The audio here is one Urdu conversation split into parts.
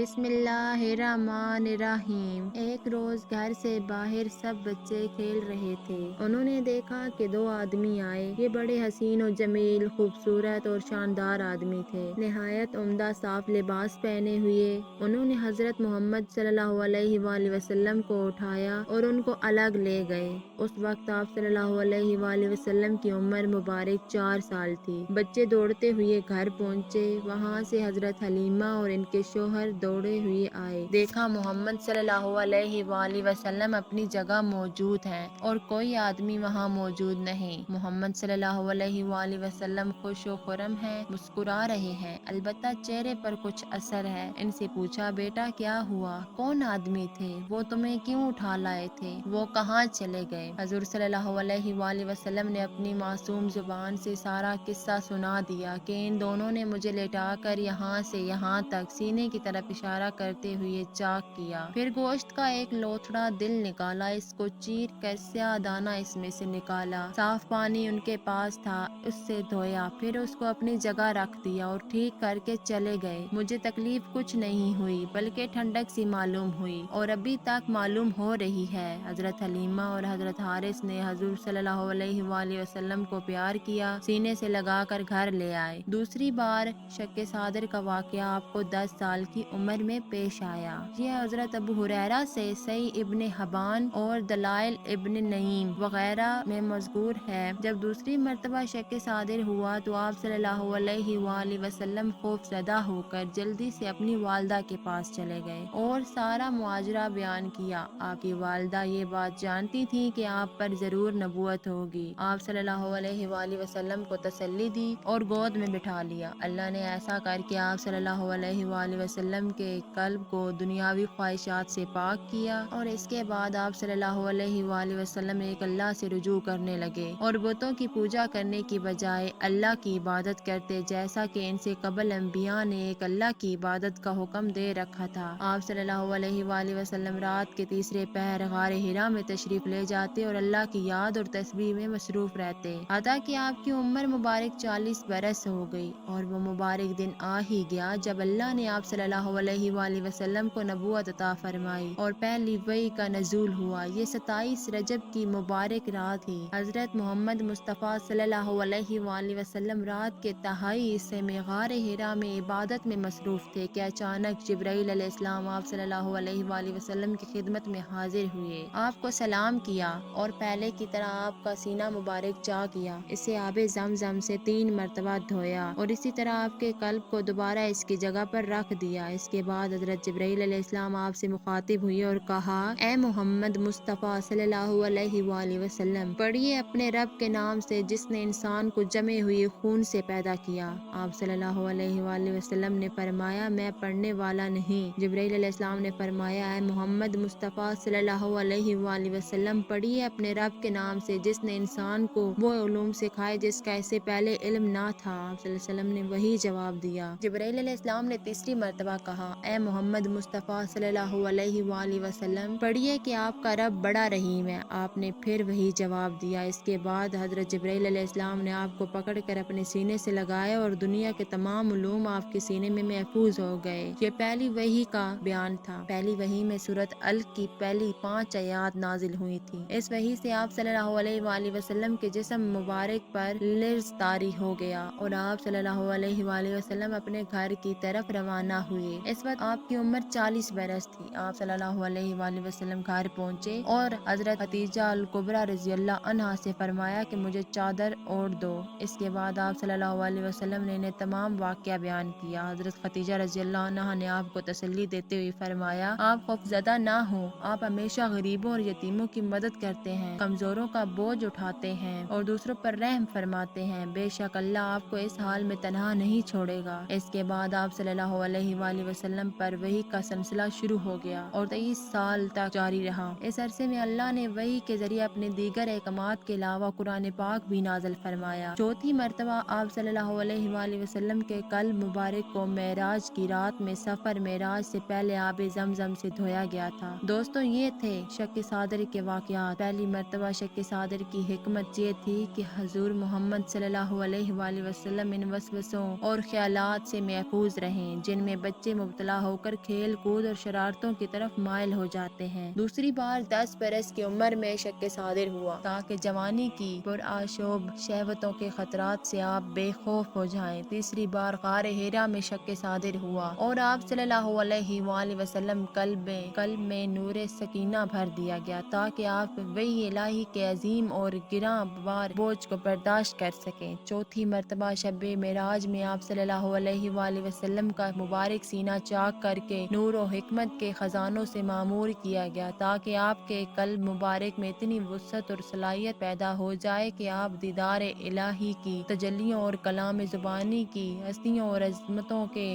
بسم اللہ الرحمن الرحیم۔ ایک روز گھر سے باہر سب بچے کھیل رہے تھے۔ انہوں نے دیکھا کہ دو آدمی آئے۔ یہ بڑے حسین و جمیل، خوبصورت اور شاندار آدمی تھے۔ نہایت عمدہ صاف لباس پہنے ہوئے انہوں نے حضرت محمد صلی اللہ علیہ وآلہ وسلم کو اٹھایا اور ان کو الگ لے گئے۔ اس وقت آپ صلی اللہ علیہ وآلہ وسلم کی عمر مبارک 4 سال تھی۔ بچے دوڑتے ہوئے گھر پہنچے۔ وہاں سے حضرت حلیمہ اور ان کے شوہر دوڑے ہوئے آئے۔ دیکھا محمد صلی اللہ علیہ وآلہ وسلم اپنی جگہ موجود ہیں اور کوئی آدمی وہاں موجود نہیں۔ محمد صلی اللہ علیہ وآلہ وسلم خوش و خرم ہیں، مسکرا رہے ہیں، البتہ چہرے پر کچھ اثر ہے۔ ان سے پوچھا، بیٹا کیا ہوا؟ کون آدمی تھے؟ وہ تمہیں کیوں اٹھا لائے تھے؟ وہ کہاں چلے گئے؟ حضور صلی اللہ علیہ وآلہ وسلم نے اپنی معصوم زبان سے سارا قصہ سنا دیا کہ ان دونوں نے مجھے لٹا کر یہاں سے یہاں تک سینے کی طرف اشارہ کرتے ہوئے چاک کیا، پھر گوشت کا ایک لوتھڑا دل نکالا، اس کو چیر کر سیاہ دانہ اس میں سے نکالا، صاف پانی ان کے پاس تھا اس سے دھویا، پھر اس کو اپنی جگہ رکھ دیا اور ٹھیک کر کے چلے گئے۔ مجھے تکلیف کچھ نہیں ہوئی بلکہ ٹھنڈک سی معلوم ہوئی اور ابھی تک معلوم ہو رہی ہے۔ حضرت حلیمہ اور حضرت حارث نے حضور صلی اللہ علیہ وآلہ وسلم کو پیار کیا، سینے سے لگا کر گھر لے آئے۔ دوسری بار شق صادر کا واقعہ آپ کو 10 سال کی عمر میں پیش آیا۔ یہ حضرت ابو ہریرہ سے صحیح ابن حبان اور دلائل ابن نعیم وغیرہ میں مذکور ہے۔ جب دوسری مرتبہ شق صادر ہوا تو آپ صلی اللہ علیہ وآلہ وسلم خوف زدہ ہو کر جلدی سے اپنی والدہ کے پاس چلے گئے اور سارا ماجرا بیان کیا۔ آپ کی والدہ یہ بات جانتی تھی کہ آپ پر ضرور نبوت ہوگی۔ آپ صلی اللہ علیہ وآلہ وسلم کو تسلی دی اور گود میں بٹھا لیا۔ اللہ نے ایسا کر کے آپ صلی اللہ علیہ وآلہ وسلم کے قلب کو دنیاوی خواہشات سے پاک کیا اور اس کے بعد آپ صلی اللہ علیہ وآلہ وسلم ایک اللہ سے رجوع کرنے لگے اور بتوں کی پوجا کرنے کی بجائے اللہ کی عبادت کرتے، جیسا کہ ان سے قبل انبیاء نے ایک اللہ کی عبادت کا حکم دے رکھا تھا۔ آپ صلی اللہ علیہ وآلہ وسلم رات کے تیسرے پہر غار حرا میں تشریف لے جاتے اور اللہ کی یاد اور تسبیح میں مصروف رہتے، حتیٰ کہ آپ کی عمر مبارک 40 برس ہو گئی اور وہ مبارک دن آ ہی گیا جب اللہ نے آپ صلی اللہ علیہ وآلہ وسلم کو نبوت عطا فرمائی اور پہلی وحی کا نزول ہوا۔ یہ 27 رجب کی مبارک رات تھی۔ حضرت محمد مصطفیٰ صلی اللہ علیہ وآلہ وسلم رات کے تہائی حصے میں غار حرا میں عبادت میں مصروف تھے کہ اچانک جبرائیل علیہ السلام آپ صلی اللہ علیہ وآلہ وسلم کی خدمت میں حاضر ہوئے، آپ کو سلام کیا اور پہلے کی طرح آپ کا سینہ مبارک چاک کیا، اسے آب زمزم سے 3 مرتبہ دھویا اور اسی طرح آپ کے قلب کو دوبارہ اس کی جگہ پر رکھ دیا۔ اس کے بعد حضرت جبرائیل علیہ السلام آپ سے مخاطب ہوئے اور کہا، اے محمد مصطفیٰ صلی اللہ علیہ وآلہ وسلم، پڑھیے اپنے رب کے نام سے جس نے انسان کو جمے ہوئے خون سے پیدا کیا۔ آپ صلی اللہ علیہ وآلہ وسلم نے فرمایا، میں پڑھنے والا نہیں۔ جبرائیل علیہ السلام نے فرمایا، اے محمد مصطفیٰ صلی اللہ علیہ وآلہ وسلم، پڑھیے اپنے رب کے نام سے جس نے انسان کو وہ علوم سکھائے جس کا اس سے پہلے علم نہ تھا۔ آپ صلی اللہ علیہ وسلم نے وہی جواب دیا۔ جبرائیل علیہ السلام نے تیسری مرتبہ کہا، اے محمد مصطفیٰ صلی اللہ علیہ وآلہ وسلم، پڑھیے کہ آپ کا رب بڑا رحیم ہے۔ آپ نے پھر وہی جواب دیا۔ اس کے بعد حضرت جبرائیل علیہ السلام نے آپ کو پکڑ کر اپنے سینے سے لگایا اور دنیا کے تمام علوم آپ کے سینے میں محفوظ ہو گئے۔ یہ پہلی وحی کا بیان تھا۔ پہلی وحی میں سورۃ الق کی پہلی 5 آیات نازل ہوئی تھی۔ اس وحی سے آپ صلی اللہ علیہ وآلہ وسلم کے جسم مبارک پر لرز طاری ہو گیا اور آپ صلی اللہ علیہ وآلہ وسلم اپنے گھر کی طرف روانہ ہوئے۔ اس وقت آپ کی عمر 40 برس تھی۔ آپ صلی اللہ علیہ وآلہ وسلم گھر پہنچے اور حضرت خدیجہ الکبریٰ رضی اللہ عنہا سے فرمایا کہ مجھے چادر اوڑھ دو۔ اس کے بعد آپ صلی اللہ علیہ وسلم نے انہیں تمام واقعہ بیان کیا۔ حضرت خدیجہ رضی اللہ عنہا نے آپ کو تسلی دیتے ہوئے فرمایا، آپ خوف زدہ نہ ہوں، آپ ہمیشہ غریبوں اور یتیموں کی مدد کرتے ہیں، کمزوروں کا بوجھ اٹھاتے ہیں اور دوسروں پر رحم فرماتے ہیں، بے شک اللہ آپ کو اس حال میں تنہا نہیں چھوڑے گا۔ اس کے بعد آپ صلی اللہ علیہ وآلہ وسلم پر وحی کا سلسلہ شروع ہو گیا اور 23 سال تک جاری رہا۔ اس عرصے میں اللہ نے وحی کے ذریعے اپنے دیگر احکامات کے علاوہ قرآن پاک بھی نازل فرمایا۔ چوتھی مرتبہ آپ صلی اللہ علیہ وآلہ وسلم کے قلب مبارک کو معراج کی رات میں سفر معراج سے پہلے آب زمزم سے دھویا گیا تھا۔ دوستو، یہ تھے شق صادر کے واقعات۔ پہلی مرتبہ شق صادر کی حکمت یہ تھی کہ حضور محمد صلی اللہ علیہ وآلہ وسلم ان وسوسوں اور خیالات سے محفوظ رہیں جن میں بچے مبتلا ہوکر کھیل کود اور شرارتوں کی طرف مائل ہو جاتے ہیں۔ دوسری بار 10 برس کی عمر میں شک صادر ہوا تاکہ جوانی کی پرآشوب شہوتوں کے خطرات سے آپ بے خوف ہو جائیں۔ تیسری بار غار حرا میں شک صادر ہوا اور آپ صلی اللہ علیہ وآلہ وسلم قلب میں نور سکینہ بھر دیا گیا تاکہ آپ وحی الہی کے عظیم اور گراں بار بوجھ کو برداشت کر سکیں۔ چوتھی مرتبہ شب معراج میں آپ صلی اللہ علیہ وآلہ وسلم کا مبارک سینہ چاک کر کے نور و حکمت کے خزانوں سے معمور کیا گیا تاکہ آپ کے قلب مبارک میں اتنی وسعت اور صلاحیت پیدا ہو جائے کہ آپ دیدار الہی کی تجلیوں اور کلام زبانی کی ہستیوں اور عظمتوں کے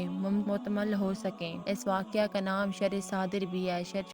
متمل ہو سکیں۔ اس واقعہ کا نام شر صادر بھی ہے۔